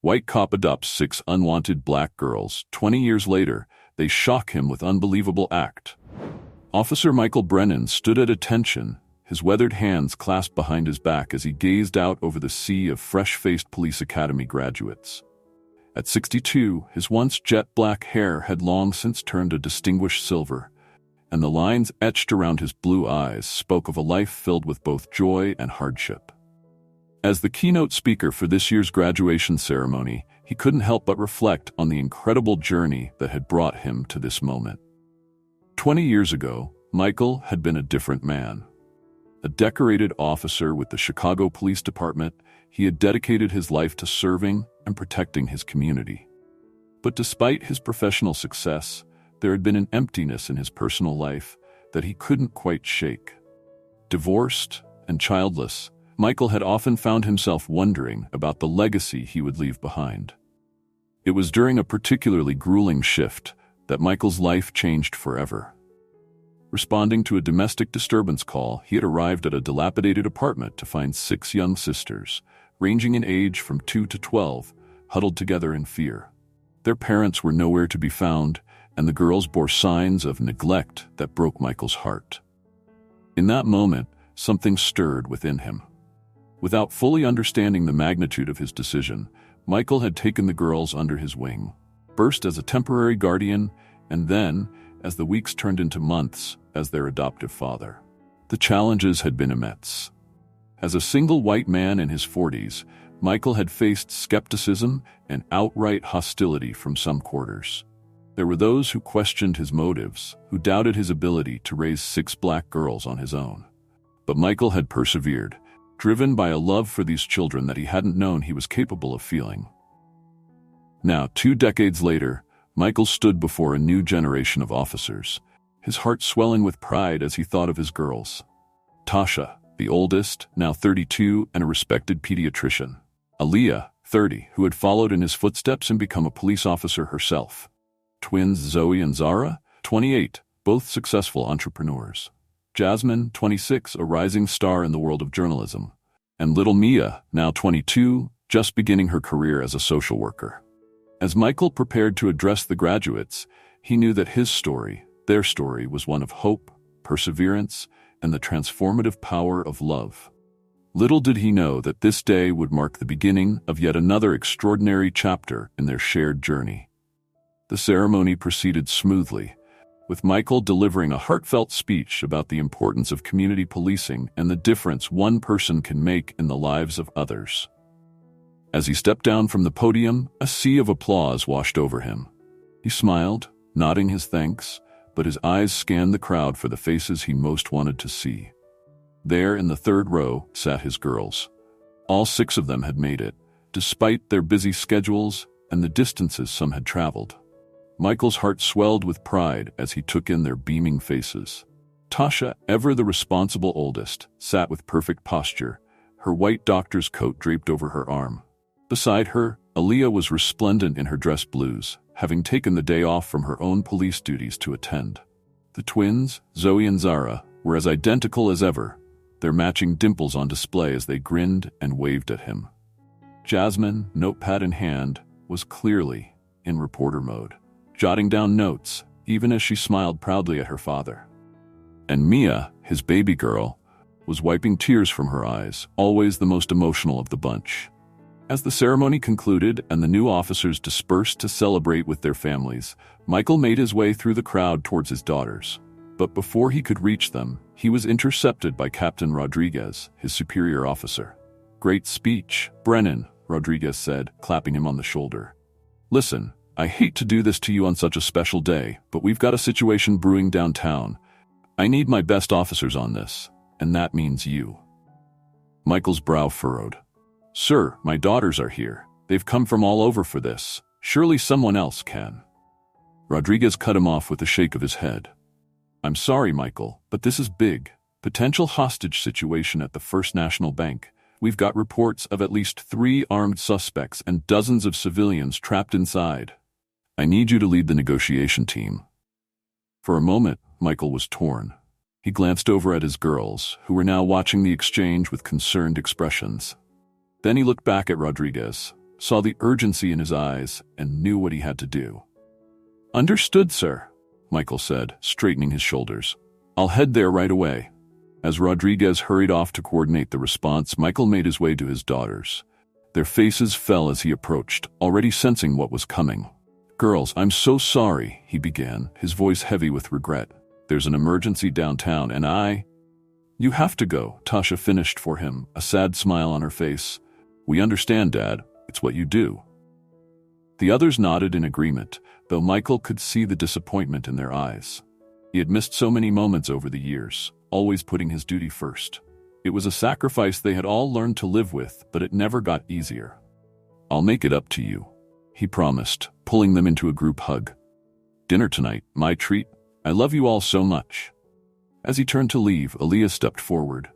White cop adopts 6 unwanted black girls. 20 years later, they shock him with unbelievable act. Officer Michael Brennan stood at attention, his weathered hands clasped behind his back as he gazed out over the sea of fresh-faced police academy graduates. At 62, his once jet-black hair had long since turned a distinguished silver, and the lines etched around his blue eyes spoke of a life filled with both joy and hardship. As the keynote speaker for this year's graduation ceremony, he couldn't help but reflect on the incredible journey that had brought him to this moment. 20 years ago, Michael had been a different man. A decorated officer with the Chicago Police Department, he had dedicated his life to serving and protecting his community. But despite his professional success, there had been an emptiness in his personal life that he couldn't quite shake. Divorced and childless, Michael had often found himself wondering about the legacy he would leave behind. It was during a particularly grueling shift that Michael's life changed forever. Responding to a domestic disturbance call, he had arrived at a dilapidated apartment to find 6 young sisters, ranging in age from 2 to 12, huddled together in fear. Their parents were nowhere to be found, and the girls bore signs of neglect that broke Michael's heart. In that moment, something stirred within him. Without fully understanding the magnitude of his decision, Michael had taken the girls under his wing, first as a temporary guardian, and then, as the weeks turned into months, as their adoptive father. The challenges had been immense. As a single white man in his 40s, Michael had faced skepticism and outright hostility from some quarters. There were those who questioned his motives, who doubted his ability to raise 6 black girls on his own. But Michael had persevered, driven by a love for these children that he hadn't known he was capable of feeling. Now, 2 decades later, Michael stood before a new generation of officers, his heart swelling with pride as he thought of his girls. Tasha, the oldest, now 32 and a respected pediatrician. Aaliyah, 30, who had followed in his footsteps and become a police officer herself. Twins Zoe and Zara, 28, both successful entrepreneurs. Jasmine, 26, a rising star in the world of journalism. And little Mia, now 22, just beginning her career as a social worker. As Michael prepared to address the graduates, he knew that his story, their story, was one of hope, perseverance, and the transformative power of love. Little did he know that this day would mark the beginning of yet another extraordinary chapter in their shared journey. The ceremony proceeded smoothly, with Michael delivering a heartfelt speech about the importance of community policing and the difference one person can make in the lives of others. As he stepped down from the podium, a sea of applause washed over him. He smiled, nodding his thanks, but his eyes scanned the crowd for the faces he most wanted to see. There in the 3rd row sat his girls. All 6 of them had made it, despite their busy schedules and the distances some had traveled. Michael's heart swelled with pride as he took in their beaming faces. Tasha, ever the responsible oldest, sat with perfect posture, her white doctor's coat draped over her arm. Beside her, Aaliyah was resplendent in her dress blues, having taken the day off from her own police duties to attend. The twins, Zoe and Zara, were as identical as ever, their matching dimples on display as they grinned and waved at him. Jasmine, notepad in hand, was clearly in reporter mode, jotting down notes, even as she smiled proudly at her father. And Mia, his baby girl, was wiping tears from her eyes, always the most emotional of the bunch. As the ceremony concluded and the new officers dispersed to celebrate with their families, Michael made his way through the crowd towards his daughters. But before he could reach them, he was intercepted by Captain Rodriguez, his superior officer. "Great speech, Brennan," Rodriguez said, clapping him on the shoulder. "Listen, I hate to do this to you on such a special day, but we've got a situation brewing downtown. I need my best officers on this, and that means you." Michael's brow furrowed. "Sir, my daughters are here. They've come from all over for this. Surely someone else can." Rodriguez cut him off with a shake of his head. "I'm sorry, Michael, but this is big. Potential hostage situation at the First National Bank. We've got reports of at least 3 armed suspects and dozens of civilians trapped inside. I need you to lead the negotiation team." For a moment, Michael was torn. He glanced over at his girls, who were now watching the exchange with concerned expressions. Then he looked back at Rodriguez. saw the urgency in his eyes, and knew what he had to do. "Understood, sir," Michael said, straightening his shoulders. "I'll head there right away." As Rodriguez hurried off to coordinate the response, Michael made his way to his daughters. Their faces fell as he approached, already sensing what was coming. "Girls, I'm so sorry," he began, his voice heavy with regret. "There's an emergency downtown, and You have to go," Tasha finished for him, a sad smile on her face. "We understand, Dad. It's what you do." The others nodded in agreement, though Michael could see the disappointment in their eyes. He had missed so many moments over the years, always putting his duty first. It was a sacrifice they had all learned to live with, but it never got easier. "I'll make it up to you," he promised, pulling them into a group hug. "Dinner tonight, my treat. I love you all so much." As he turned to leave, Aaliyah stepped forward.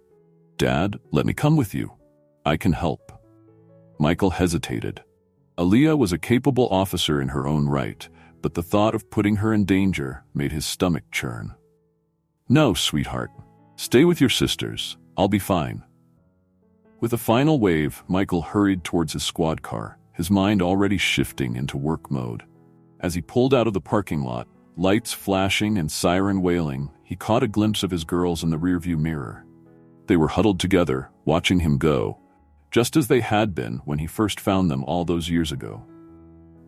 "Dad, let me come with you. I can help." Michael hesitated. Aaliyah was a capable officer in her own right, but the thought of putting her in danger made his stomach churn. "No, sweetheart. Stay with your sisters. I'll be fine." With a final wave, Michael hurried towards his squad car, his mind already shifting into work mode. As he pulled out of the parking lot, lights flashing and siren wailing, he caught a glimpse of his girls in the rearview mirror. They were huddled together, watching him go, just as they had been when he first found them all those years ago.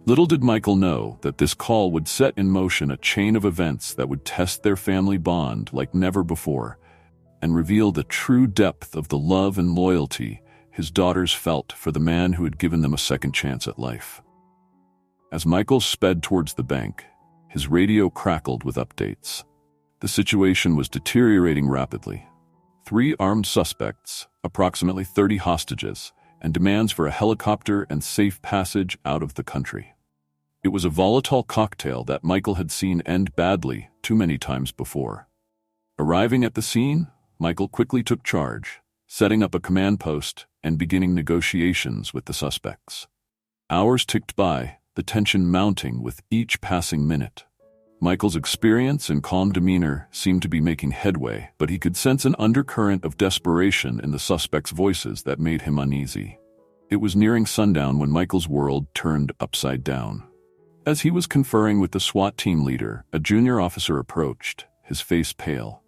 Little did Michael know that this call would set in motion a chain of events that would test their family bond like never before, and reveal the true depth of the love and loyalty his daughters felt for the man who had given them a second chance at life. As Michael sped towards the bank, his radio crackled with updates. The situation was deteriorating rapidly. 3 armed suspects, approximately 30 hostages, and demands for a helicopter and safe passage out of the country. It was a volatile cocktail that Michael had seen end badly too many times before. Arriving at the scene, Michael quickly took charge, setting up a command post and beginning negotiations with the suspects. Hours ticked by, the tension mounting with each passing minute. Michael's experience and calm demeanor seemed to be making headway, but he could sense an undercurrent of desperation in the suspects' voices that made him uneasy. It was nearing sundown when Michael's world turned upside down. As he was conferring with the SWAT team leader, a junior officer approached, his face pale.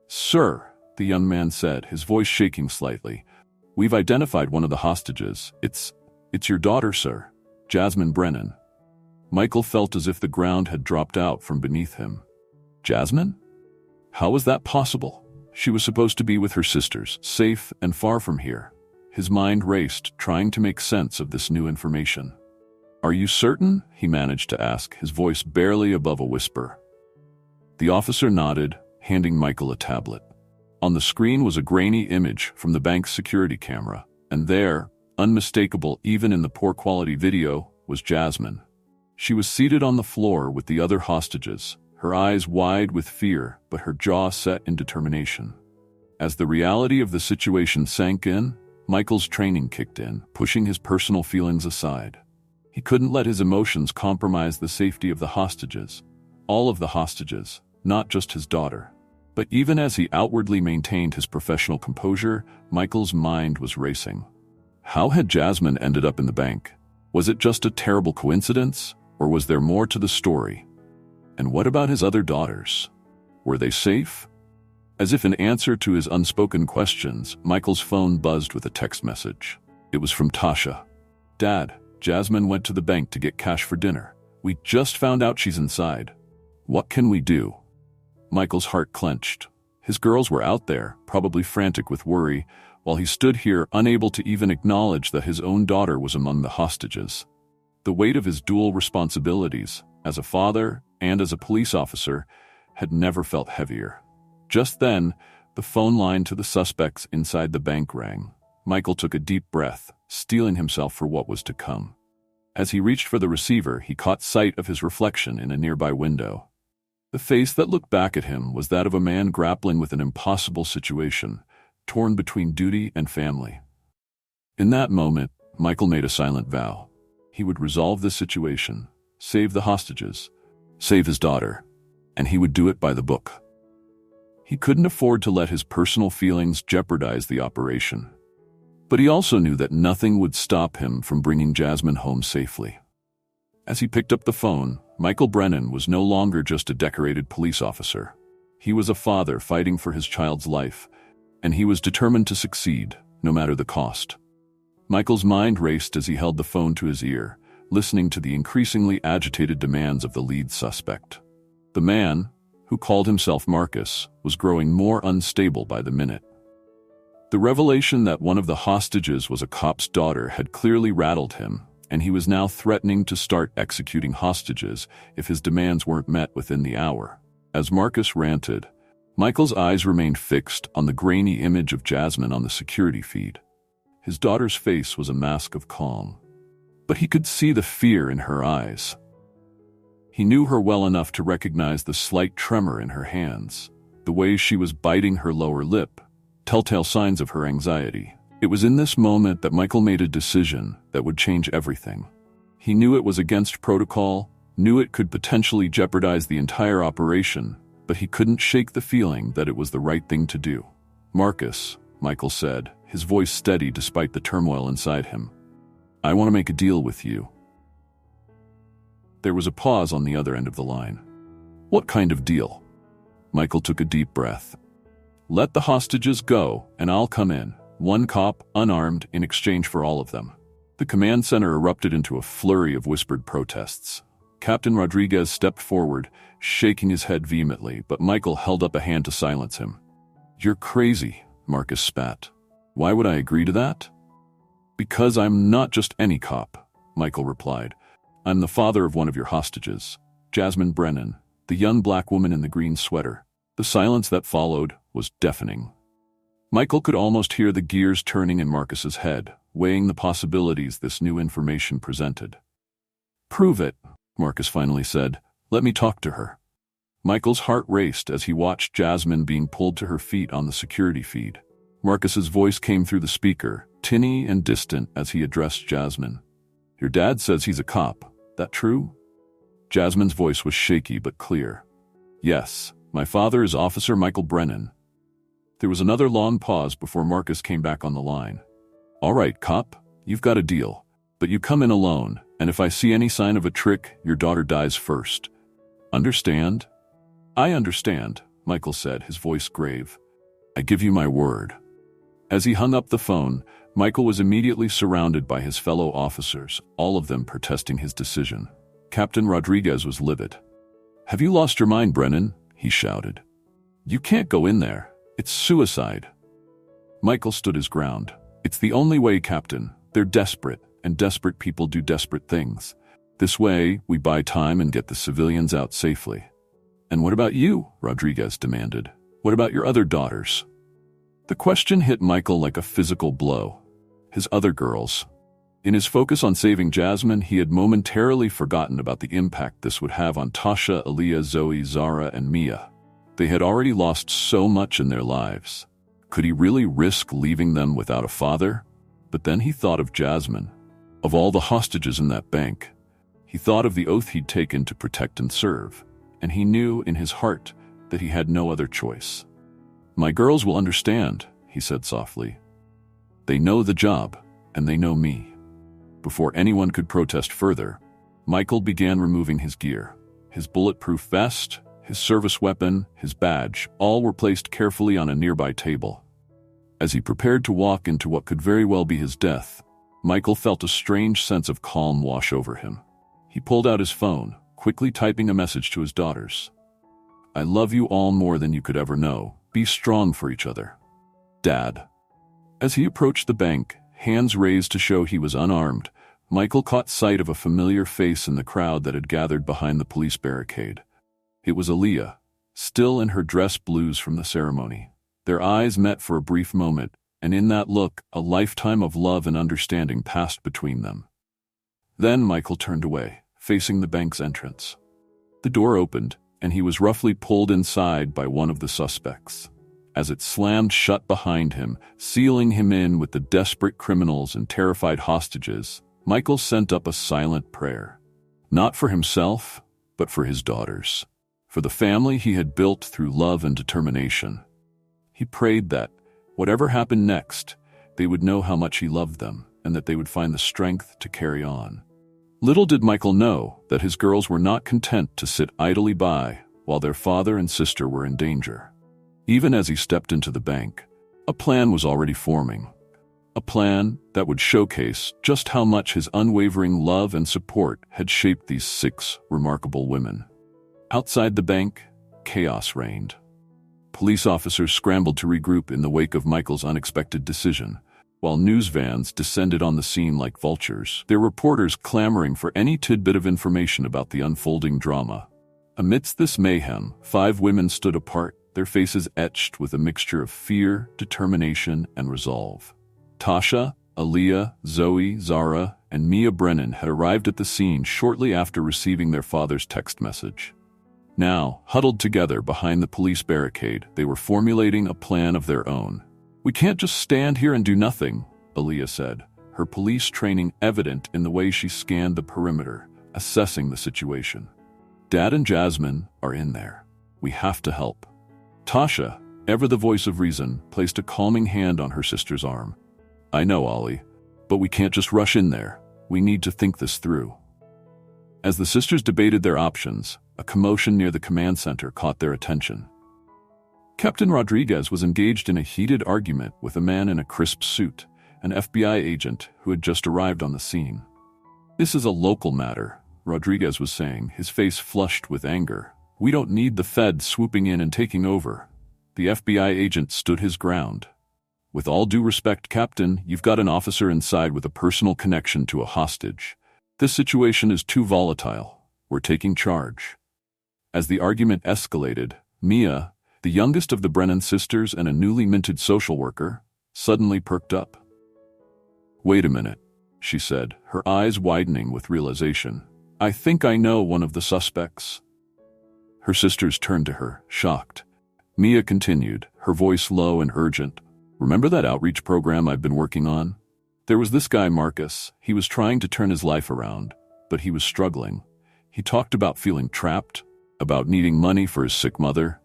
"Sir," the young man said, his voice shaking slightly, "we've identified one of the hostages. It's your daughter, sir, Jasmine Brennan." Michael felt as if the ground had dropped out from beneath him. Jasmine? How was that possible? She was supposed to be with her sisters, safe and far from here. His mind raced, trying to make sense of this new information. "Are you certain?" he managed to ask, his voice barely above a whisper. The officer nodded, handing Michael a tablet. On the screen was a grainy image from the bank's security camera, and there, unmistakable even in the poor quality video, was Jasmine. She was seated on the floor with the other hostages, her eyes wide with fear, but her jaw set in determination. As the reality of the situation sank in, Michael's training kicked in, pushing his personal feelings aside. He couldn't let his emotions compromise the safety of the hostages. All of the hostages, not just his daughter. But even as he outwardly maintained his professional composure, Michael's mind was racing. How had Jasmine ended up in the bank? Was it just a terrible coincidence, or was there more to the story? And what about his other daughters? Were they safe? As if in answer to his unspoken questions, Michael's phone buzzed with a text message. It was from Tasha. "Dad, Jasmine went to the bank to get cash for dinner. We just found out she's inside. What can we do?" Michael's heart clenched. His girls were out there, probably frantic with worry, while he stood here unable to even acknowledge that his own daughter was among the hostages. The weight of his dual responsibilities, as a father and as a police officer, had never felt heavier. Just then, the phone line to the suspects inside the bank rang. Michael took a deep breath, steeling himself for what was to come. As he reached for the receiver, he caught sight of his reflection in a nearby window. The face that looked back at him was that of a man grappling with an impossible situation, torn between duty and family. In that moment, Michael made a silent vow. He would resolve this situation, save the hostages, save his daughter, and he would do it by the book. He couldn't afford to let his personal feelings jeopardize the operation. But he also knew that nothing would stop him from bringing Jasmine home safely. As he picked up the phone, Michael Brennan was no longer just a decorated police officer. He was a father fighting for his child's life, and he was determined to succeed, no matter the cost. Michael's mind raced as he held the phone to his ear, listening to the increasingly agitated demands of the lead suspect. The man, who called himself Marcus, was growing more unstable by the minute. The revelation that one of the hostages was a cop's daughter had clearly rattled him, and he was now threatening to start executing hostages if his demands weren't met within the hour. As Marcus ranted, Michael's eyes remained fixed on the grainy image of Jasmine on the security feed. His daughter's face was a mask of calm, but he could see the fear in her eyes. He knew her well enough to recognize the slight tremor in her hands, the way she was biting her lower lip, telltale signs of her anxiety. It was in this moment that Michael made a decision that would change everything. He knew it was against protocol, knew it could potentially jeopardize the entire operation, but he couldn't shake the feeling that it was the right thing to do. "Marcus," Michael said, his voice steady despite the turmoil inside him. "I want to make a deal with you." There was a pause on the other end of the line. "What kind of deal?" Michael took a deep breath. "Let the hostages go, and I'll come in. One cop, unarmed, in exchange for all of them." The command center erupted into a flurry of whispered protests. Captain Rodriguez stepped forward, shaking his head vehemently, but Michael held up a hand to silence him. "You're crazy," Marcus spat. "Why would I agree to that?" "Because I'm not just any cop," Michael replied. "I'm the father of one of your hostages, Jasmine Brennan, the young black woman in the green sweater." The silence that followed was deafening. Michael could almost hear the gears turning in Marcus's head, weighing the possibilities this new information presented. "Prove it," Marcus finally said. "Let me talk to her." Michael's heart raced as he watched Jasmine being pulled to her feet on the security feed. Marcus's voice came through the speaker, tinny and distant as he addressed Jasmine. "Your dad says he's a cop. That true?" Jasmine's voice was shaky but clear. "Yes, my father is Officer Michael Brennan." There was another long pause before Marcus came back on the line. "All right, cop, you've got a deal, but you come in alone, and if I see any sign of a trick, your daughter dies first. Understand?" "I understand," Michael said, his voice grave. "I give you my word." As he hung up the phone, Michael was immediately surrounded by his fellow officers, all of them protesting his decision. Captain Rodriguez was livid. "Have you lost your mind, Brennan?" he shouted. "You can't go in there. It's suicide." Michael stood his ground. "It's the only way, Captain. They're desperate, and desperate people do desperate things. This way, we buy time and get the civilians out safely." "And what about you?" Rodriguez demanded. "What about your other daughters?" The question hit Michael like a physical blow. His other girls. In his focus on saving Jasmine, he had momentarily forgotten about the impact this would have on Tasha, Aaliyah, Zoe, Zara, and Mia. They had already lost so much in their lives. Could he really risk leaving them without a father? But then he thought of Jasmine, of all the hostages in that bank. He thought of the oath he'd taken to protect and serve, and he knew in his heart that he had no other choice. "My girls will understand," he said softly. "They know the job, and they know me." Before anyone could protest further, Michael began removing his gear. His bulletproof vest, his service weapon, his badge, all were placed carefully on a nearby table. As he prepared to walk into what could very well be his death, Michael felt a strange sense of calm wash over him. He pulled out his phone, quickly typing a message to his daughters. "I love you all more than you could ever know. Be strong for each other. Dad." As he approached the bank, hands raised to show he was unarmed, Michael caught sight of a familiar face in the crowd that had gathered behind the police barricade. It was Aaliyah, still in her dress blues from the ceremony. Their eyes met for a brief moment, and in that look, a lifetime of love and understanding passed between them. Then Michael turned away, facing the bank's entrance. The door opened, and he was roughly pulled inside by one of the suspects. As it slammed shut behind him, sealing him in with the desperate criminals and terrified hostages, Michael sent up a silent prayer. Not for himself, but for his daughters. For the family he had built through love and determination. He prayed that, whatever happened next, they would know how much he loved them and that they would find the strength to carry on. Little did Michael know that his girls were not content to sit idly by while their father and sister were in danger. Even as he stepped into the bank, a plan was already forming. A plan that would showcase just how much his unwavering love and support had shaped these 6 remarkable women. Outside the bank, chaos reigned. Police officers scrambled to regroup in the wake of Michael's unexpected decision, while news vans descended on the scene like vultures, their reporters clamoring for any tidbit of information about the unfolding drama. Amidst this mayhem, 5 women stood apart, their faces etched with a mixture of fear, determination, and resolve. Tasha, Aaliyah, Zoe, Zara, and Mia Brennan had arrived at the scene shortly after receiving their father's text message. Now, huddled together behind the police barricade, they were formulating a plan of their own. "We can't just stand here and do nothing," Aaliyah said, her police training evident in the way she scanned the perimeter, assessing the situation. "Dad and Jasmine are in there. We have to help." Tasha, ever the voice of reason, placed a calming hand on her sister's arm. "I know, Ollie, but we can't just rush in there. We need to think this through." As the sisters debated their options, a commotion near the command center caught their attention. Captain Rodriguez was engaged in a heated argument with a man in a crisp suit, an FBI agent who had just arrived on the scene. "This is a local matter," Rodriguez was saying, his face flushed with anger. "We don't need the Fed swooping in and taking over." The FBI agent stood his ground. "With all due respect, Captain, you've got an officer inside with a personal connection to a hostage. This situation is too volatile. We're taking charge." As the argument escalated, Mia, the youngest of the Brennan sisters and a newly minted social worker, suddenly perked up. "Wait a minute," she said, her eyes widening with realization. "I think I know one of the suspects." Her sisters turned to her, shocked. Mia continued, her voice low and urgent. "Remember that outreach program I've been working on? There was this guy, Marcus. He was trying to turn his life around, but he was struggling. He talked about feeling trapped, about needing money for his sick mother.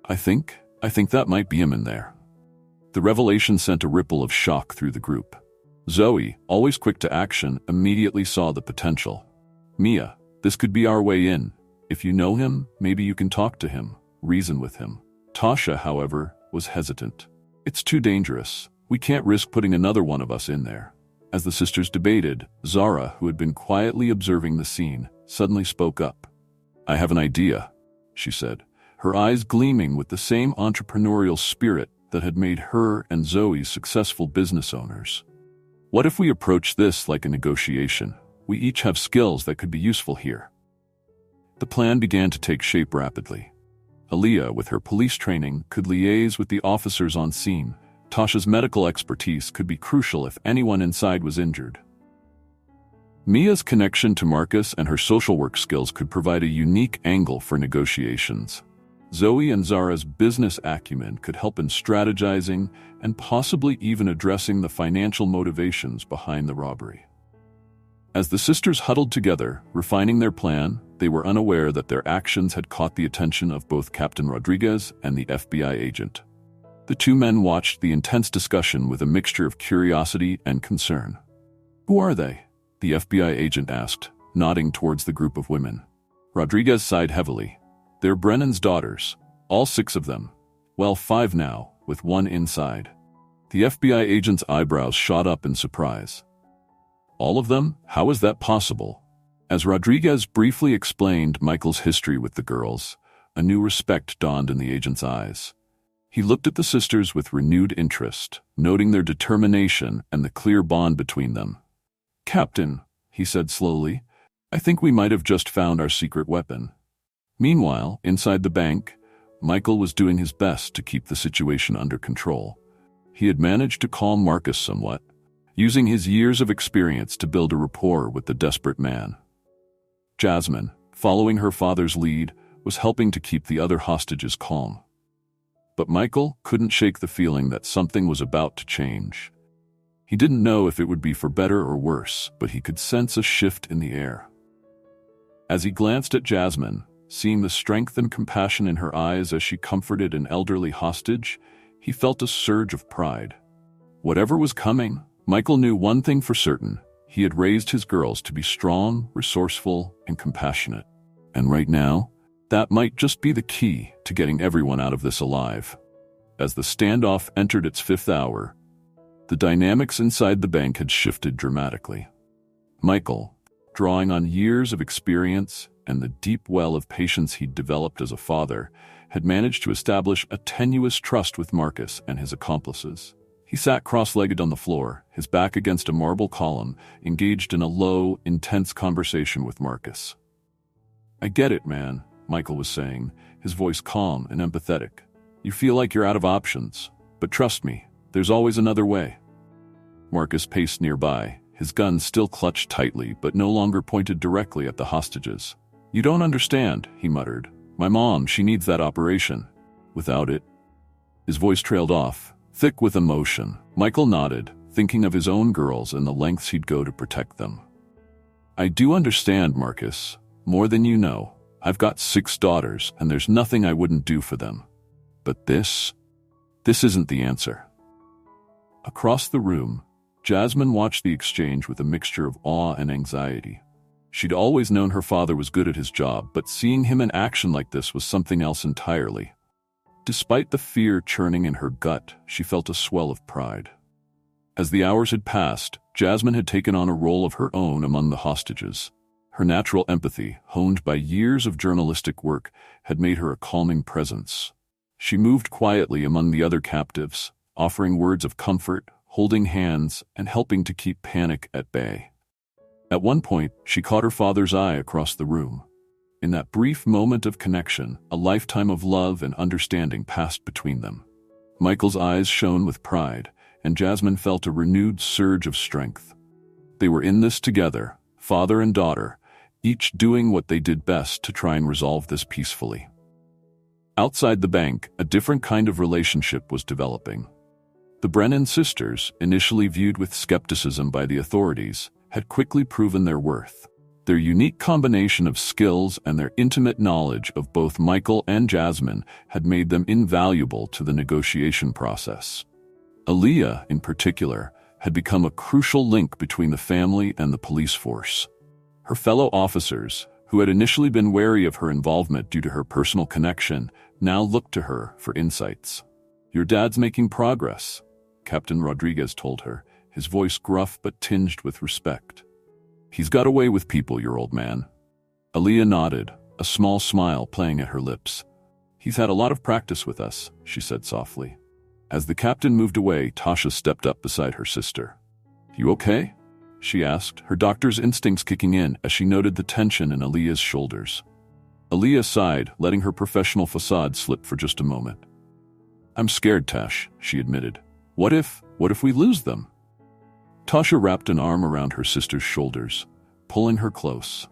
I think that might be him in there." The revelation sent a ripple of shock through the group. Zoe, always quick to action, immediately saw the potential. "Mia, this could be our way in. If you know him, maybe you can talk to him, reason with him." Tasha, however, was hesitant. "It's too dangerous. We can't risk putting another one of us in there." As the sisters debated, Zara, who had been quietly observing the scene, suddenly spoke up. "I have an idea," she said, her eyes gleaming with the same entrepreneurial spirit that had made her and Zoe successful business owners. "What if we approach this like a negotiation? We each have skills that could be useful here." The plan began to take shape rapidly. Aaliyah, with her police training, could liaise with the officers on scene. Tasha's medical expertise could be crucial if anyone inside was injured. Mia's connection to Marcus and her social work skills could provide a unique angle for negotiations. Zoe and Zara's business acumen could help in strategizing and possibly even addressing the financial motivations behind the robbery. As the sisters huddled together, refining their plan, they were unaware that their actions had caught the attention of both Captain Rodriguez and the FBI agent. The 2 men watched the intense discussion with a mixture of curiosity and concern. "Who are they?" the FBI agent asked, nodding towards the group of women. Rodriguez sighed heavily. "They're Brennan's daughters, all 6 of them. Well, 5 now, with 1 inside." The FBI agent's eyebrows shot up in surprise. "All of them? How is that possible?" As Rodriguez briefly explained Michael's history with the girls, a new respect dawned in the agent's eyes. He looked at the sisters with renewed interest, noting their determination and the clear bond between them. "Captain," he said slowly, "I think we might have just found our secret weapon." Meanwhile, inside the bank, Michael was doing his best to keep the situation under control. He had managed to calm Marcus somewhat, using his years of experience to build a rapport with the desperate man. Jasmine, following her father's lead, was helping to keep the other hostages calm. But Michael couldn't shake the feeling that something was about to change. He didn't know if it would be for better or worse, but he could sense a shift in the air. As he glanced at Jasmine, seeing the strength and compassion in her eyes as she comforted an elderly hostage, he felt a surge of pride. Whatever was coming, Michael knew one thing for certain. He had raised his girls to be strong, resourceful, and compassionate. And right now, that might just be the key to getting everyone out of this alive. As the standoff entered its fifth hour, the dynamics inside the bank had shifted dramatically. Michael, drawing on years of experience and the deep well of patience he'd developed as a father, had managed to establish a tenuous trust with Marcus and his accomplices. He sat cross-legged on the floor, his back against a marble column, engaged in a low, intense conversation with Marcus. "I get it, man," Michael was saying, his voice calm and empathetic. "You feel like you're out of options, but trust me, there's always another way." Marcus paced nearby, his gun still clutched tightly but no longer pointed directly at the hostages. "You don't understand," he muttered. "My mom, she needs that operation. Without it—" His voice trailed off, thick with emotion. Michael nodded, thinking of his own girls and the lengths he'd go to protect them. "I do understand, Marcus. More than you know. I've got 6 daughters, and there's nothing I wouldn't do for them. But this isn't the answer." Across the room, Jasmine watched the exchange with a mixture of awe and anxiety. She'd always known her father was good at his job, but seeing him in action like this was something else entirely. Despite the fear churning in her gut, she felt a swell of pride. As the hours had passed, Jasmine had taken on a role of her own among the hostages. Her natural empathy, honed by years of journalistic work, had made her a calming presence. She moved quietly among the other captives, offering words of comfort, holding hands, and helping to keep panic at bay. At one point, she caught her father's eye across the room. In that brief moment of connection, a lifetime of love and understanding passed between them. Michael's eyes shone with pride, and Jasmine felt a renewed surge of strength. They were in this together, father and daughter, each doing what they did best to try and resolve this peacefully. Outside the bank, a different kind of relationship was developing. The Brennan sisters, initially viewed with skepticism by the authorities, had quickly proven their worth. Their unique combination of skills and their intimate knowledge of both Michael and Jasmine had made them invaluable to the negotiation process. Aaliyah, in particular, had become a crucial link between the family and the police force. Her fellow officers, who had initially been wary of her involvement due to her personal connection, now looked to her for insights. "Your dad's making progress," Captain Rodriguez told her, his voice gruff but tinged with respect. "He's got away with people, your old man." Aaliyah nodded, a small smile playing at her lips. "He's had a lot of practice with us," she said softly. As the captain moved away, Tasha stepped up beside her sister. "You okay?" she asked, her doctor's instincts kicking in as she noted the tension in Aaliyah's shoulders. Aaliyah sighed, letting her professional facade slip for just a moment. "I'm scared, Tash," she admitted. What if we lose them?" Tasha wrapped an arm around her sister's shoulders, pulling her close.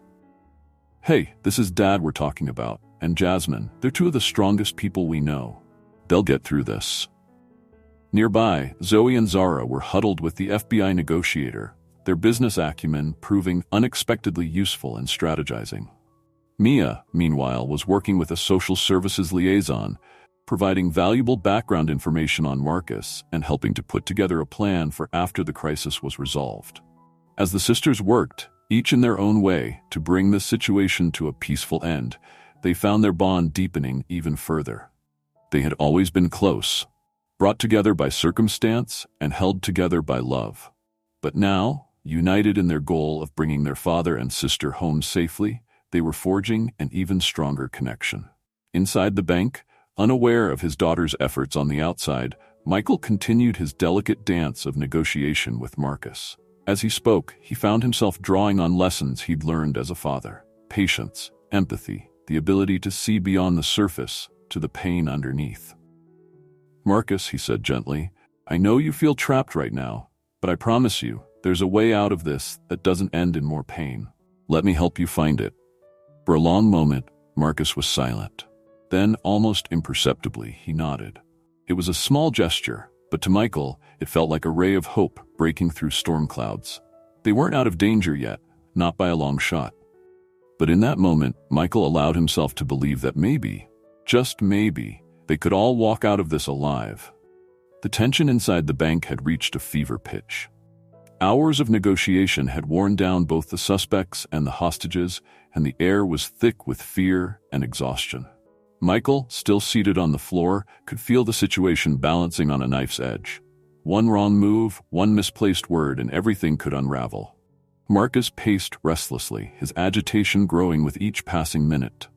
"Hey, this is Dad we're talking about, and Jasmine. They're 2 of the strongest people we know. They'll get through this." Nearby, Zoe and Zara were huddled with the FBI negotiator, their business acumen proving unexpectedly useful in strategizing. Mia, meanwhile, was working with a social services liaison, providing valuable background information on Marcus and helping to put together a plan for after the crisis was resolved. As the sisters worked, each in their own way, to bring the situation to a peaceful end, they found their bond deepening even further. They had always been close, brought together by circumstance and held together by love. But now, united in their goal of bringing their father and sister home safely, they were forging an even stronger connection. Inside the bank, unaware of his daughter's efforts on the outside, Michael continued his delicate dance of negotiation with Marcus. As he spoke, he found himself drawing on lessons he'd learned as a father: patience, empathy, the ability to see beyond the surface to the pain underneath. "Marcus," he said gently, "I know you feel trapped right now, but I promise you, there's a way out of this that doesn't end in more pain. Let me help you find it." For a long moment, Marcus was silent. Then, almost imperceptibly, he nodded. It was a small gesture, but to Michael, it felt like a ray of hope breaking through storm clouds. They weren't out of danger yet, not by a long shot. But in that moment, Michael allowed himself to believe that maybe, just maybe, they could all walk out of this alive. The tension inside the bank had reached a fever pitch. Hours of negotiation had worn down both the suspects and the hostages, and the air was thick with fear and exhaustion. Michael, still seated on the floor, could feel the situation balancing on a knife's edge. One wrong move, one misplaced word, and everything could unravel. Marcus paced restlessly, his agitation growing with each passing minute.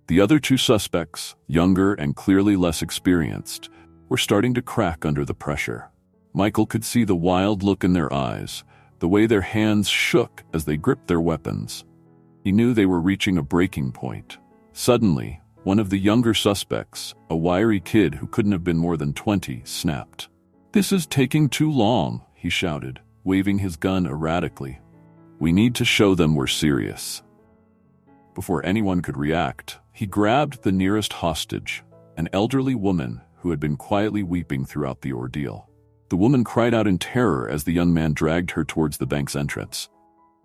The other two suspects, younger and clearly less experienced, were starting to crack under the pressure. Michael could see the wild look in their eyes, the way their hands shook as they gripped their weapons. He knew they were reaching a breaking point. Suddenly, one of the younger suspects, a wiry kid who couldn't have been more than 20, snapped. "This is taking too long," he shouted, waving his gun erratically. "We need to show them we're serious." Before anyone could react, he grabbed the nearest hostage, an elderly woman who had been quietly weeping throughout the ordeal. The woman cried out in terror as the young man dragged her towards the bank's entrance.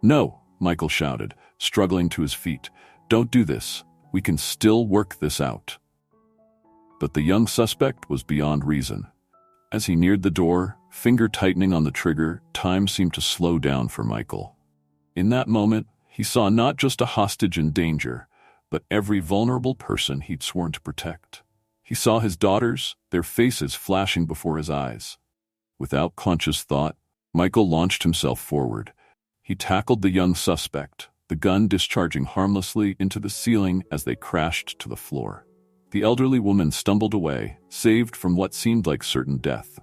"No," Michael shouted, struggling to his feet. "Don't do this. We can still work this out." But the young suspect was beyond reason. As he neared the door, finger tightening on the trigger, time seemed to slow down for Michael. In that moment, he saw not just a hostage in danger, but every vulnerable person he'd sworn to protect. He saw his daughters, their faces flashing before his eyes. Without conscious thought, Michael launched himself forward. He tackled the young suspect, the gun discharging harmlessly into the ceiling as they crashed to the floor. The elderly woman stumbled away, saved from what seemed like certain death.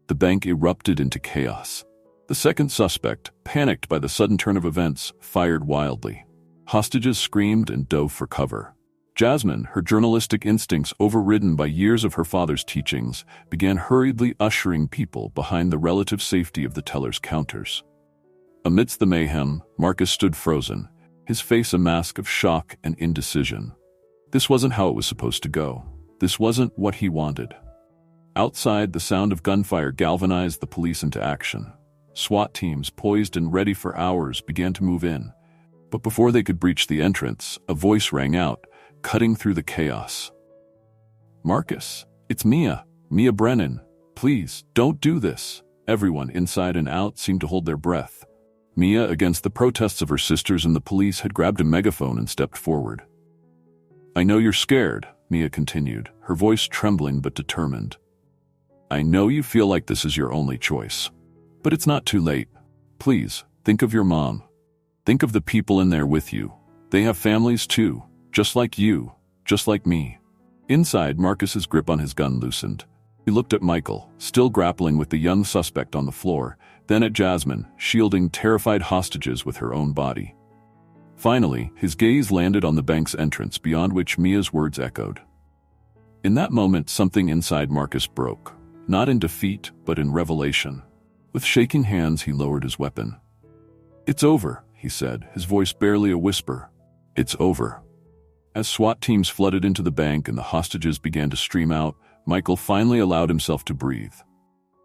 The bank erupted into chaos. The second suspect, panicked by the sudden turn of events, fired wildly. Hostages screamed and dove for cover. Jasmine, her journalistic instincts overridden by years of her father's teachings, began hurriedly ushering people behind the relative safety of the teller's counters. Amidst the mayhem, Marcus stood frozen, his face a mask of shock and indecision. This wasn't how it was supposed to go. This wasn't what he wanted. Outside, the sound of gunfire galvanized the police into action. SWAT teams, poised and ready for hours, began to move in. But before they could breach the entrance, a voice rang out, cutting through the chaos. "Marcus, it's Mia Brennan. Please, don't do this." Everyone, inside and out, seemed to hold their breath. Mia, against the protests of her sisters and the police, had grabbed a megaphone and stepped forward. "I know you're scared," Mia continued, her voice trembling but determined. "I know you feel like this is your only choice. But it's not too late. Please, think of your mom. Think of the people in there with you. They have families too, just like you, just like me." Inside, Marcus's grip on his gun loosened. He looked at Michael, still grappling with the young suspect on the floor, then at Jasmine, shielding terrified hostages with her own body. Finally, his gaze landed on the bank's entrance, beyond which Mia's words echoed. In that moment, something inside Marcus broke, not in defeat, but in revelation. With shaking hands, he lowered his weapon. "It's over," he said, his voice barely a whisper. "It's over." As SWAT teams flooded into the bank and the hostages began to stream out, Michael finally allowed himself to breathe.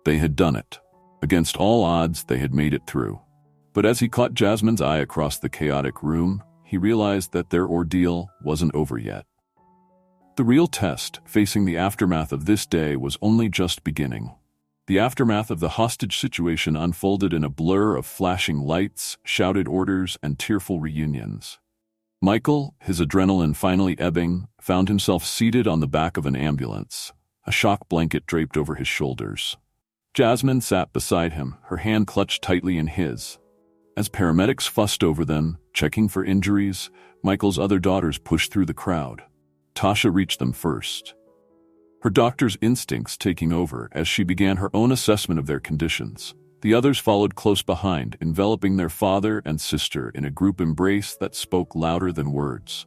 They had done it. Against all odds, they had made it through. But as he caught Jasmine's eye across the chaotic room, he realized that their ordeal wasn't over yet. The real test, facing the aftermath of this day, was only just beginning. The aftermath of the hostage situation unfolded in a blur of flashing lights, shouted orders, and tearful reunions. Michael, his adrenaline finally ebbing, found himself seated on the back of an ambulance, a shock blanket draped over his shoulders. Jasmine sat beside him, her hand clutched tightly in his. As paramedics fussed over them, checking for injuries, Michael's other daughters pushed through the crowd. Tasha reached them first, her doctor's instincts taking over as she began her own assessment of their conditions. The others followed close behind, enveloping their father and sister in a group embrace that spoke louder than words.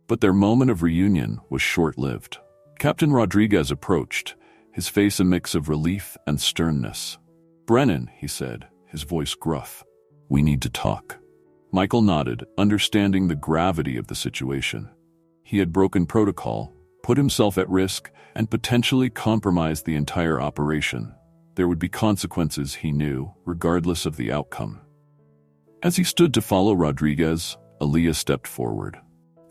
But their moment of reunion was short-lived. Captain Rodriguez approached, his face a mix of relief and sternness. "Brennan," he said, his voice gruff. "We need to talk." Michael nodded, understanding the gravity of the situation. He had broken protocol, put himself at risk, and potentially compromised the entire operation. There would be consequences, he knew, regardless of the outcome. As he stood to follow Rodriguez, Aaliyah stepped forward.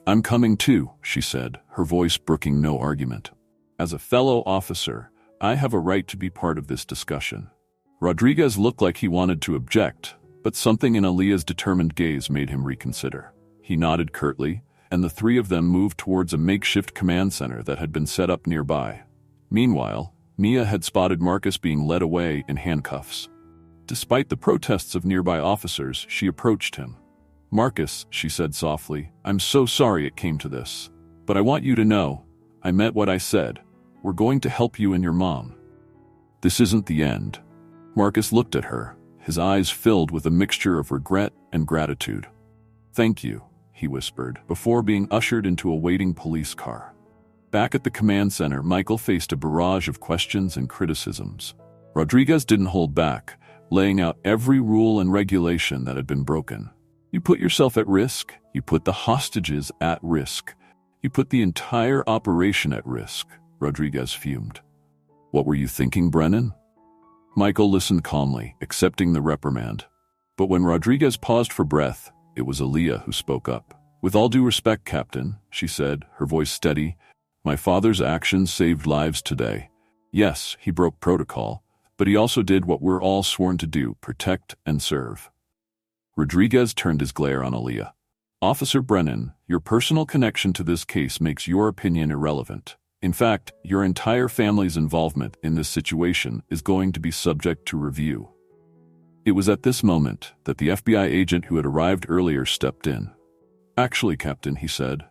"I'm coming too," she said, her voice brooking no argument. As a fellow officer, I have a right to be part of this discussion. Rodriguez looked like he wanted to object, but something in Aaliyah's determined gaze made him reconsider. He nodded curtly, and the three of them moved towards a makeshift command center that had been set up nearby. Meanwhile, Mia had spotted Marcus being led away in handcuffs. Despite the protests of nearby officers, she approached him. "Marcus," she said softly, "I'm so sorry it came to this. But I want you to know, I meant what I said. We're going to help you and your mom." "This isn't the end." Marcus looked at her, his eyes filled with a mixture of regret and gratitude. "Thank you," he whispered, before being ushered into a waiting police car. Back at the command center, Michael faced a barrage of questions and criticisms. Rodriguez didn't hold back, laying out every rule and regulation that had been broken. "You put yourself at risk. You put the hostages at risk. You put the entire operation at risk," Rodriguez fumed. "What were you thinking, Brennan?" Michael listened calmly, accepting the reprimand. But when Rodriguez paused for breath, it was Aaliyah who spoke up. "With all due respect, Captain," she said, her voice steady, "my father's actions saved lives today. Yes, he broke protocol, but he also did what we're all sworn to do, protect and serve." Rodriguez turned his glare on Aaliyah. "Officer Brennan, your personal connection to this case makes your opinion irrelevant. In fact, your entire family's involvement in this situation is going to be subject to review." It was at this moment that the FBI agent who had arrived earlier stepped in. "Actually, Captain," he said,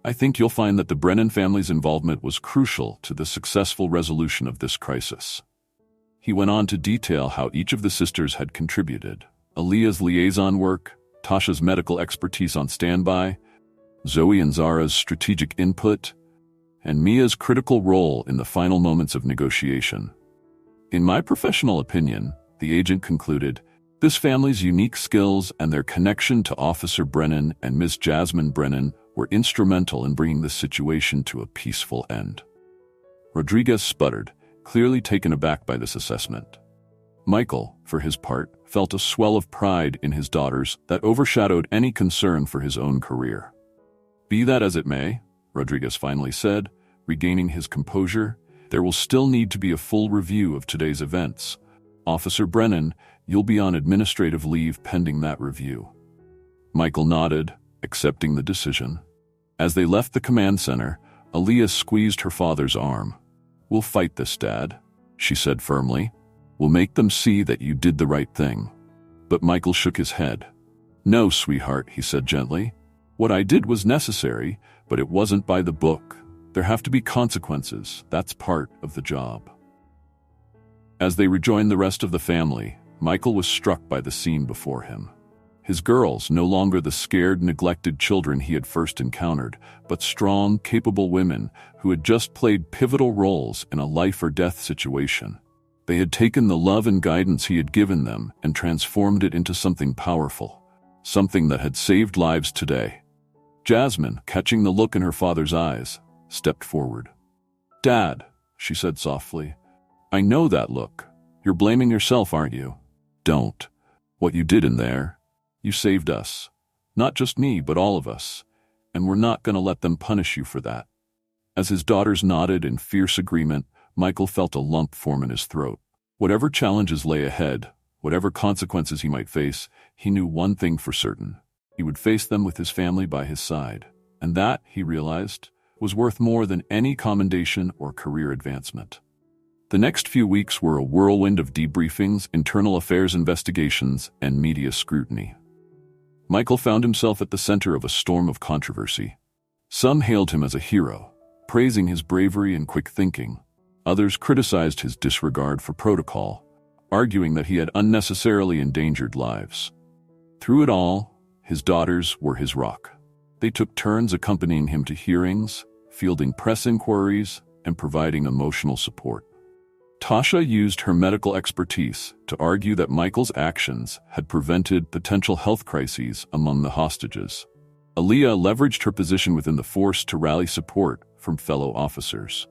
"I think you'll find that the Brennan family's involvement was crucial to the successful resolution of this crisis." He went on to detail how each of the sisters had contributed: Aaliyah's liaison work, Tasha's medical expertise on standby, Zoe and Zara's strategic input, and Mia's critical role in the final moments of negotiation. "In my professional opinion," the agent concluded, "this family's unique skills and their connection to Officer Brennan and Miss Jasmine Brennan were instrumental in bringing the situation to a peaceful end." Rodriguez sputtered, clearly taken aback by this assessment. Michael, for his part, felt a swell of pride in his daughters that overshadowed any concern for his own career. "Be that as it may," Rodriguez finally said, regaining his composure, "there will still need to be a full review of today's events. Officer Brennan, you'll be on administrative leave pending that review." Michael nodded, accepting the decision. As they left the command center, Aaliyah squeezed her father's arm. "We'll fight this, Dad," she said firmly. "We'll make them see that you did the right thing." But Michael shook his head. "No, sweetheart," he said gently. "What I did was necessary, but it wasn't by the book. There have to be consequences. That's part of the job." As they rejoined the rest of the family, Michael was struck by the scene before him. His girls, no longer the scared, neglected children he had first encountered, but strong, capable women who had just played pivotal roles in a life-or-death situation. They had taken the love and guidance he had given them and transformed it into something powerful, something that had saved lives today. Jasmine, catching the look in her father's eyes, stepped forward. "Dad," she said softly, "I know that look. You're blaming yourself, aren't you? Don't. What you did in there, you saved us. Not just me, but all of us. And we're not going to let them punish you for that." As his daughters nodded in fierce agreement, Michael felt a lump form in his throat. Whatever challenges lay ahead, whatever consequences he might face, he knew one thing for certain. He would face them with his family by his side. And that, he realized, was worth more than any commendation or career advancement. The next few weeks were a whirlwind of debriefings, internal affairs investigations, and media scrutiny. Michael found himself at the center of a storm of controversy. Some hailed him as a hero, praising his bravery and quick thinking. Others criticized his disregard for protocol, arguing that he had unnecessarily endangered lives. Through it all, his daughters were his rock. They took turns accompanying him to hearings, fielding press inquiries, and providing emotional support. Tasha used her medical expertise to argue that Michael's actions had prevented potential health crises among the hostages. Aaliyah leveraged her position within the force to rally support from fellow officers.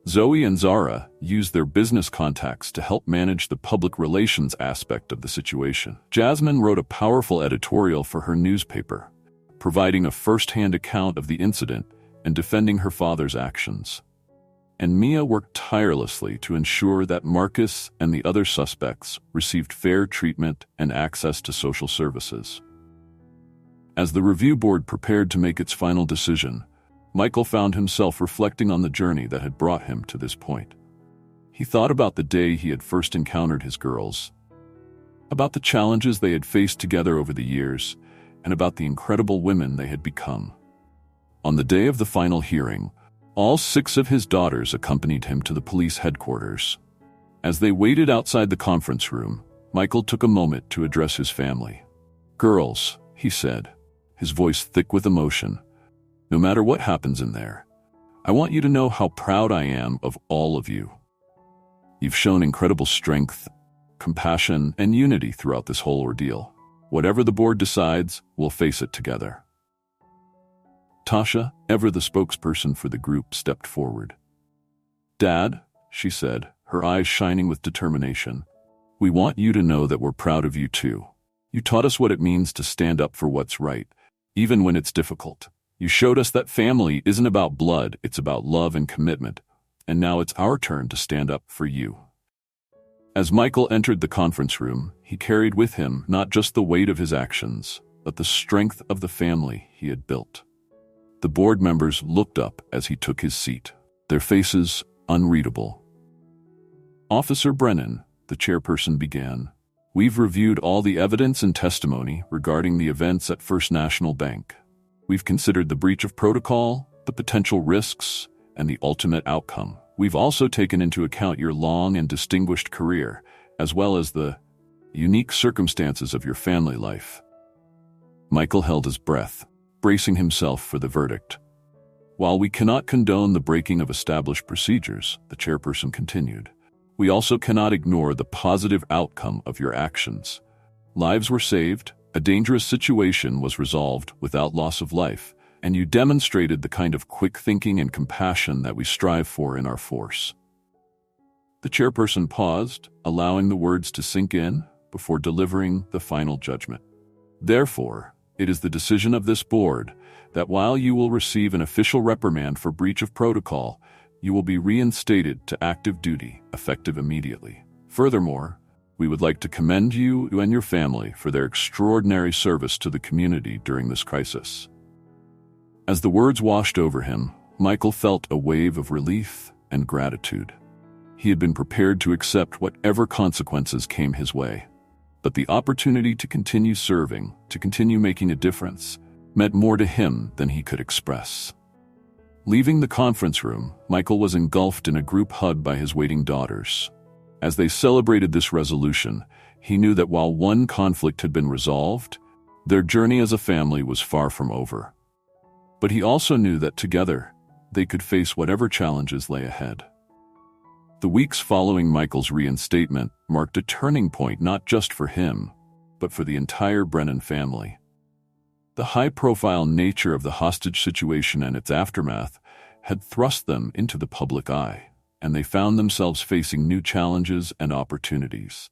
Zoe and Zara used their business contacts to help manage the public relations aspect of the situation. Jasmine wrote a powerful editorial for her newspaper, providing a first-hand account of the incident and defending her father's actions. and Mia worked tirelessly to ensure that Marcus and the other suspects received fair treatment and access to social services. As the review board prepared to make its final decision, Michael found himself reflecting on the journey that had brought him to this point. He thought about the day he had first encountered his girls, about the challenges they had faced together over the years, and about the incredible women they had become. On the day of the final hearing, all 6 of his daughters accompanied him to the police headquarters. As they waited outside the conference room, Michael took a moment to address his family. "Girls," he said, his voice thick with emotion, "no matter what happens in there, I want you to know how proud I am of all of you. You've shown incredible strength, compassion, and unity throughout this whole ordeal. Whatever the board decides, we'll face it together." Tasha, ever the spokesperson for the group, stepped forward. "Dad," she said, her eyes shining with determination, "we want you to know that we're proud of you too. You taught us what it means to stand up for what's right, even when it's difficult. You showed us that family isn't about blood, it's about love and commitment, and now it's our turn to stand up for you." As Michael entered the conference room, he carried with him not just the weight of his actions, but the strength of the family he had built. The board members looked up as he took his seat, their faces unreadable. "Officer Brennan," the chairperson began, "we've reviewed all the evidence and testimony regarding the events at First National Bank. We've considered the breach of protocol, the potential risks, and the ultimate outcome. We've also taken into account your long and distinguished career, as well as the unique circumstances of your family life." Michael held his breath, bracing himself for the verdict. "While we cannot condone the breaking of established procedures," the chairperson continued, "we also cannot ignore the positive outcome of your actions. Lives were saved, a dangerous situation was resolved without loss of life, and you demonstrated the kind of quick thinking and compassion that we strive for in our force." The chairperson paused, allowing the words to sink in before delivering the final judgment. "Therefore, it is the decision of this board that while you will receive an official reprimand for breach of protocol, you will be reinstated to active duty, effective immediately. Furthermore, we would like to commend you and your family for their extraordinary service to the community during this crisis." As the words washed over him, Michael felt a wave of relief and gratitude. He had been prepared to accept whatever consequences came his way. But the opportunity to continue serving, to continue making a difference, meant more to him than he could express. Leaving the conference room, Michael was engulfed in a group hug by his waiting daughters. As they celebrated this resolution, he knew that while one conflict had been resolved, their journey as a family was far from over. But he also knew that together, they could face whatever challenges lay ahead. The weeks following Michael's reinstatement marked a turning point not just for him, but for the entire Brennan family. The high-profile nature of the hostage situation and its aftermath had thrust them into the public eye, and they found themselves facing new challenges and opportunities.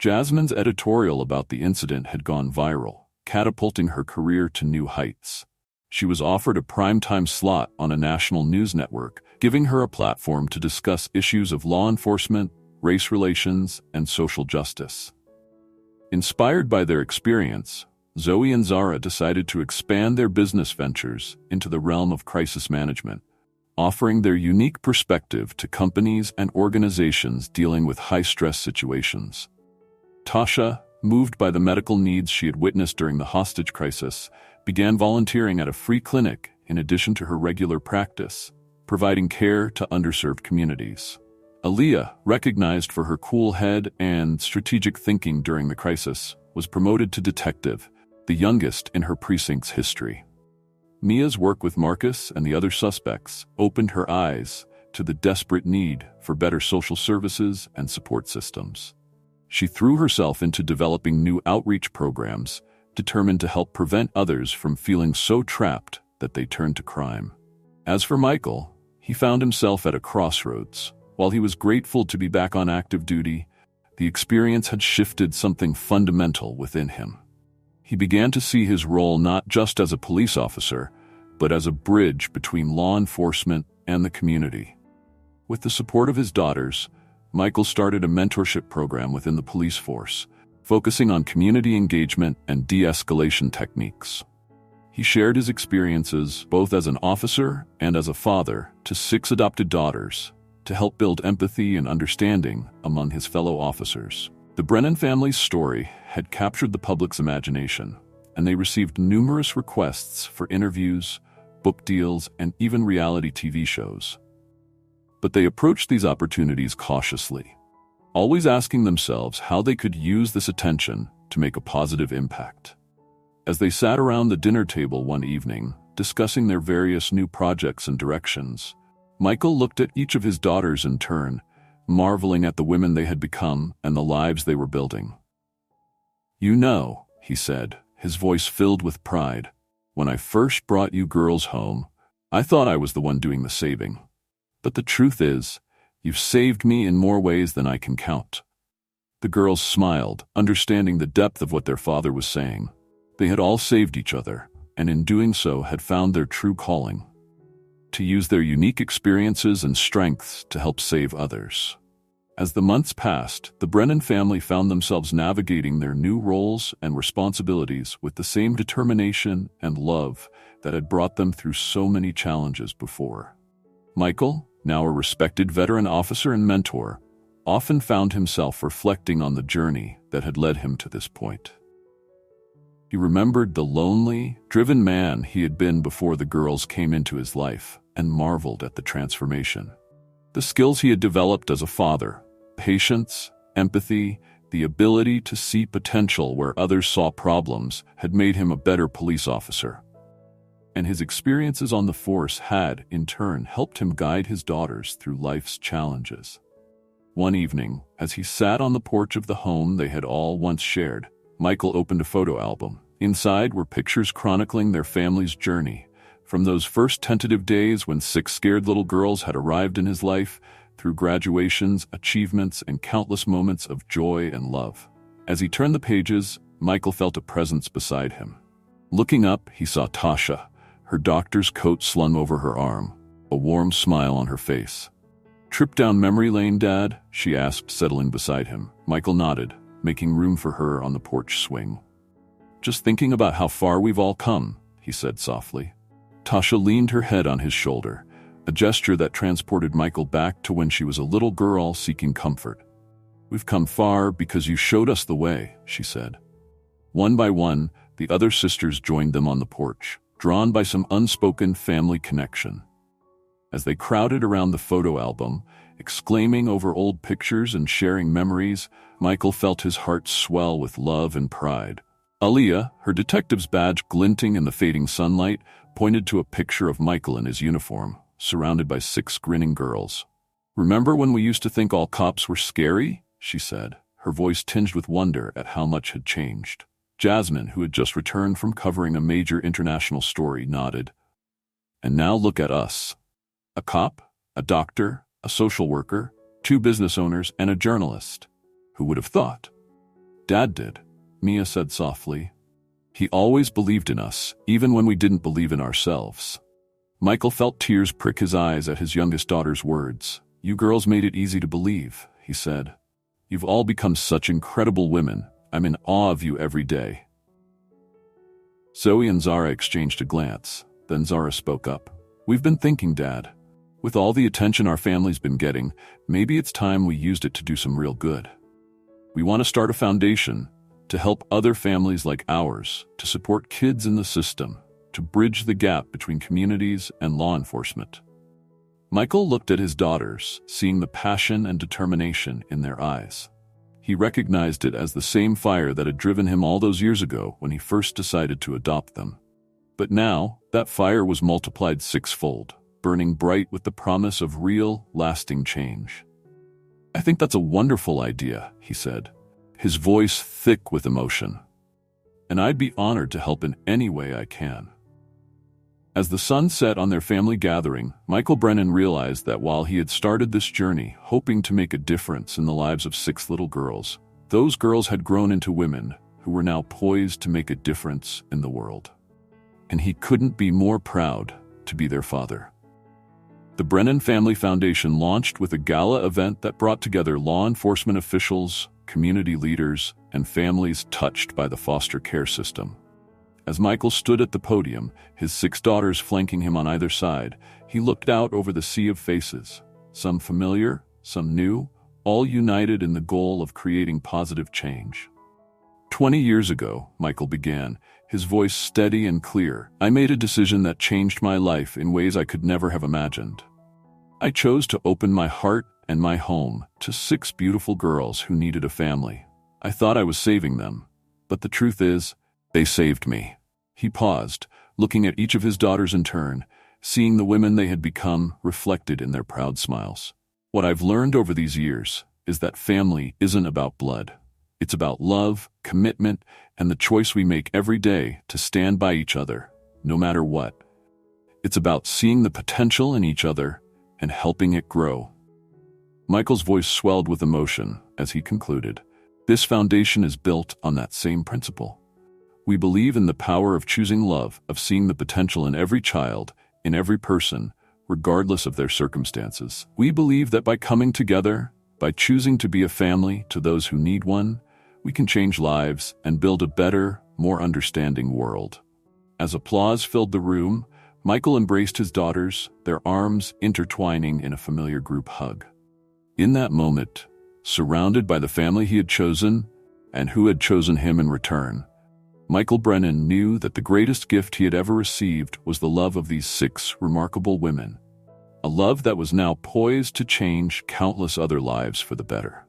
Jasmine's editorial about the incident had gone viral, catapulting her career to new heights. She was offered a primetime slot on a national news network, giving her a platform to discuss issues of law enforcement, race relations, and social justice. Inspired by their experience, Zoe and Zara decided to expand their business ventures into the realm of crisis management, offering their unique perspective to companies and organizations dealing with high-stress situations. Tasha, moved by the medical needs she had witnessed during the hostage crisis, began volunteering at a free clinic in addition to her regular practice, providing care to underserved communities. Aaliyah, recognized for her cool head and strategic thinking during the crisis, was promoted to detective, the youngest in her precinct's history. Mia's work with Marcus and the other suspects opened her eyes to the desperate need for better social services and support systems. She threw herself into developing new outreach programs, determined to help prevent others from feeling so trapped that they turned to crime. As for Michael, he found himself at a crossroads. While he was grateful to be back on active duty, the experience had shifted something fundamental within him. He began to see his role not just as a police officer, but as a bridge between law enforcement and the community. With the support of his daughters, Michael started a mentorship program within the police force, focusing on community engagement and de-escalation techniques. He shared his experiences both as an officer and as a father to 6 adopted daughters to help build empathy and understanding among his fellow officers. The Brennan family's story had captured the public's imagination, and they received numerous requests for interviews, book deals, and even reality TV shows. But they approached these opportunities cautiously, always asking themselves how they could use this attention to make a positive impact. As they sat around the dinner table one evening, discussing their various new projects and directions, Michael looked at each of his daughters in turn, marveling at the women they had become and the lives they were building. "You know," he said, his voice filled with pride, "when I first brought you girls home, I thought I was the one doing the saving. But the truth is, you've saved me in more ways than I can count." The girls smiled, understanding the depth of what their father was saying. They had all saved each other, and in doing so had found their true calling: to use their unique experiences and strengths to help save others. As the months passed, the Brennan family found themselves navigating their new roles and responsibilities with the same determination and love that had brought them through so many challenges before. Michael, now a respected veteran officer and mentor, often found himself reflecting on the journey that had led him to this point. He remembered the lonely, driven man he had been before the girls came into his life and marveled at the transformation. The skills he had developed as a father, patience, empathy, the ability to see potential where others saw problems, had made him a better police officer. And his experiences on the force had, in turn, helped him guide his daughters through life's challenges. One evening, as he sat on the porch of the home they had all once shared, Michael opened a photo album. Inside were pictures chronicling their family's journey, from those first tentative days when 6 scared little girls had arrived in his life, through graduations, achievements, and countless moments of joy and love. As he turned the pages, Michael felt a presence beside him. Looking up, he saw Tasha, her doctor's coat slung over her arm, a warm smile on her face. "Trip down memory lane, Dad?" she asked, settling beside him. Michael nodded, making room for her on the porch swing. "Just thinking about how far we've all come," he said softly. Tasha leaned her head on his shoulder, a gesture that transported Michael back to when she was a little girl seeking comfort. "We've come far because you showed us the way," she said. One by one, the other sisters joined them on the porch, drawn by some unspoken family connection. As they crowded around the photo album, exclaiming over old pictures and sharing memories, Michael felt his heart swell with love and pride. Aaliyah, her detective's badge glinting in the fading sunlight, pointed to a picture of Michael in his uniform, surrounded by 6 grinning girls. "Remember when we used to think all cops were scary?" she said, her voice tinged with wonder at how much had changed. Jasmine, who had just returned from covering a major international story, nodded. "And now look at us. A cop, a doctor, a social worker, 2 business owners, and a journalist. Who would have thought?" "Dad did," Mia said softly. "He always believed in us, even when we didn't believe in ourselves." Michael felt tears prick his eyes at his youngest daughter's words. "You girls made it easy to believe," he said. "You've all become such incredible women. I'm in awe of you every day." Zoe and Zara exchanged a glance. Then Zara spoke up. "We've been thinking, Dad. With all the attention our family's been getting, maybe it's time we used it to do some real good. We want to start a foundation to help other families like ours, to support kids in the system, to bridge the gap between communities and law enforcement." Michael looked at his daughters, seeing the passion and determination in their eyes. He recognized it as the same fire that had driven him all those years ago when he first decided to adopt them. But now, that fire was multiplied 6-fold, burning bright with the promise of real, lasting change. "I think that's a wonderful idea," he said, his voice thick with emotion. "And I'd be honored to help in any way I can." As the sun set on their family gathering, Michael Brennan realized that while he had started this journey hoping to make a difference in the lives of 6 little girls, those girls had grown into women who were now poised to make a difference in the world. And he couldn't be more proud to be their father. The Brennan Family Foundation launched with a gala event that brought together law enforcement officials, community leaders, and families touched by the foster care system. As Michael stood at the podium, his 6 daughters flanking him on either side, he looked out over the sea of faces, some familiar, some new, all united in the goal of creating positive change. 20 years ago, Michael began, his voice steady and clear. I made a decision that changed my life in ways I could never have imagined. I chose to open my heart and my home to 6 beautiful girls who needed a family. I thought I was saving them, but the truth is, they saved me. He paused, looking at each of his daughters in turn, seeing the women they had become reflected in their proud smiles. What I've learned over these years is that family isn't about blood. It's about love, commitment, and the choice we make every day to stand by each other, no matter what. It's about seeing the potential in each other and helping it grow. Michael's voice swelled with emotion as he concluded, "This foundation is built on that same principle. We believe in the power of choosing love, of seeing the potential in every child, in every person, regardless of their circumstances. We believe that by coming together, by choosing to be a family to those who need one, we can change lives and build a better, more understanding world." As applause filled the room, Michael embraced his daughters, their arms intertwining in a familiar group hug. In that moment, surrounded by the family he had chosen and who had chosen him in return, Michael Brennan knew that the greatest gift he had ever received was the love of these 6 remarkable women, a love that was now poised to change countless other lives for the better.